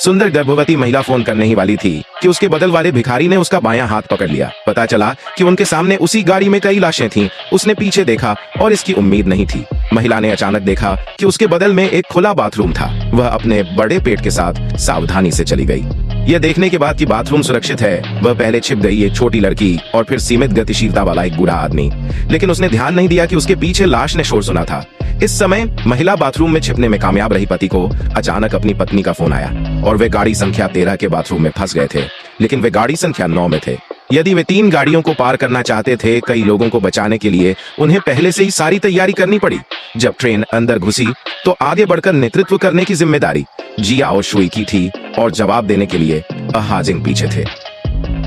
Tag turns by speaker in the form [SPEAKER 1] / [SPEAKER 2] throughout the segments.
[SPEAKER 1] सुंदर गर्भवती महिला फोन करने ही वाली थी कि उसके बगल वाले भिखारी ने उसका बायां हाथ पकड़ लिया। पता चला कि उनके सामने उसी गाड़ी में कई लाशें थीं। उसने पीछे देखा और इसकी उम्मीद नहीं थी। महिला ने अचानक देखा कि उसके बगल में एक खुला बाथरूम था। वह अपने बड़े पेट के साथ सावधानी से चली गई। यह देखने के बाद कि बाथरूम सुरक्षित है, वह पहले छिप गई एक छोटी लड़की और फिर सीमित गतिशीलता वाला एक बूढ़ा आदमी। लेकिन उसने ध्यान नहीं दिया कि उसके पीछे लाश ने शोर सुना था। इस समय महिला बाथरूम में छिपने में कामयाब रही पति को अचानक अपनी पत्नी का फोन आया और वे गाड़ी संख्या 13 के बाथरूम में फंस गए थे, लेकिन वे गाड़ी संख्या 9 में थे। यदि वे 3 गाड़ियों को पार करना चाहते थे, कई लोगों को बचाने के लिए उन्हें पहले से ही सारी तैयारी करनी पड़ी। जब ट्रेन अंदर घुसी तो आगे बढ़कर नेतृत्व करने की जिम्मेदारी जियाओ शुई की थी और जवाब देने के लिए हाजिंग पीछे थे।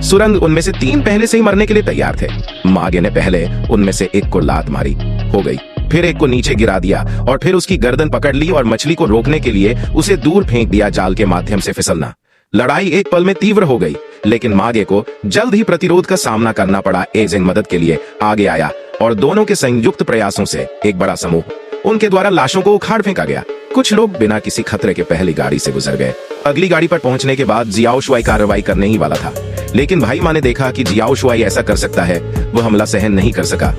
[SPEAKER 1] सुरंग उनमें से 3 पहले से ही मरने के लिए तैयार थे। मागे ने पहले उनमें से एक को लात मारी, हो गई, फिर एक को नीचे गिरा दिया और फिर उसकी गर्दन पकड़ ली और मछली को रोकने के लिए उसे दूर फेंक दिया, जाल के माध्यम से फिसलना। लड़ाई एक पल में तीव्र हो गई, लेकिन मागे को जल्द ही प्रतिरोध का सामना करना पड़ा। एजिंग मदद के लिए आगे आया और दोनों के संयुक्त प्रयासों से एक बड़ा समूह उनके द्वारा लाशों को उखाड़ फेंका गया। कुछ लोग बिना किसी खतरे के पहली गाड़ी से गुजर गए। अगली गाड़ी पर पहुंचने के बाद जियाओ शुआई कार्रवाई करने ही वाला था, लेकिन भाई माँ ने देखा कि जियाओ शुआई ऐसा कर सकता है। वह हमला सहन नहीं कर सका,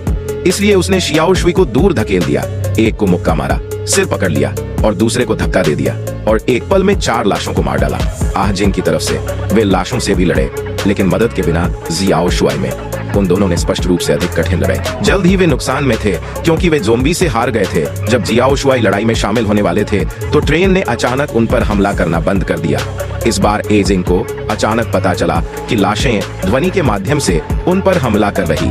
[SPEAKER 1] इसलिए उसने शियाओ शुई को दूर धकेल दिया। एक को मुक्का मारा, सिर पकड़ लिया और दूसरे को धक्का दे दिया और एक पल में 4 लाशों को मार डाला। आहजिंग की तरफ से वे लाशों से भी लड़े, लेकिन मदद के बिना जियाओ शुआई में उन दोनों ने स्पष्ट रूप से अधिक कठिन लड़ाई। जल्द ही वे नुकसान में थे क्योंकि वे ज़ोंबी से हार गए थे। जब जियाओ शुआई लड़ाई में शामिल होने वाले थे तो ट्रेन ने अचानक उन पर हमला करना बंद कर दिया। इस बार एजिंग को अचानक पता चला कि लाशें ध्वनि के माध्यम से उन पर हमला कर रही।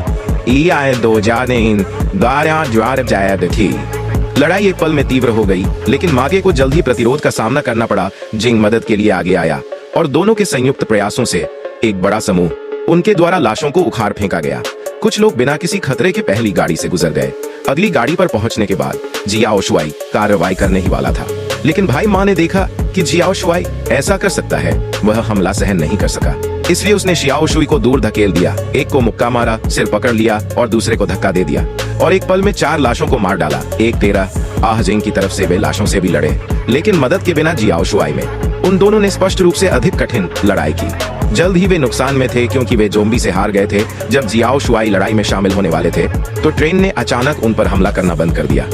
[SPEAKER 1] लड़ाई एक पल में तीव्र हो गई, लेकिन मागे को जल्द ही प्रतिरोध का सामना करना पड़ा। जिंग मदद के लिए आगे आया और दोनों के संयुक्त प्रयासों से एक बड़ा समूह उनके द्वारा लाशों को उखाड़ फेंका गया। कुछ लोग बिना किसी खतरे के पहली गाड़ी से गुजर गए। अगली गाड़ी पर पहुंचने के बाद जियाओ शुआई कार्रवाई करने ही वाला था, लेकिन भाई माँ ने देखा कि जियाओ शुआई ऐसा कर सकता है। वह हमला सहन नहीं कर सका, इसलिए उसने शियाओ शुई को दूर धकेल दिया। एक को मुक्का मारा, सिर पकड़ लिया और दूसरे को धक्का दे दिया और एक पल में 4 लाशों को मार डाला। एक 13 आहजिंग की तरफ से वे लाशों से भी लड़े, लेकिन मदद के बिना जियाओ शुआई में उन दोनों ने स्पष्ट रूप से अधिक कठिन लड़ाई की। जल्द ही वे नुकसान में थे क्योंकि वे ज़ोंबी से हार गए थे। जब जियाओ शुआई लड़ाई में शामिल होने वाले थे तो ट्रेन ने अचानक उन पर हमला करना बंद कर दिया।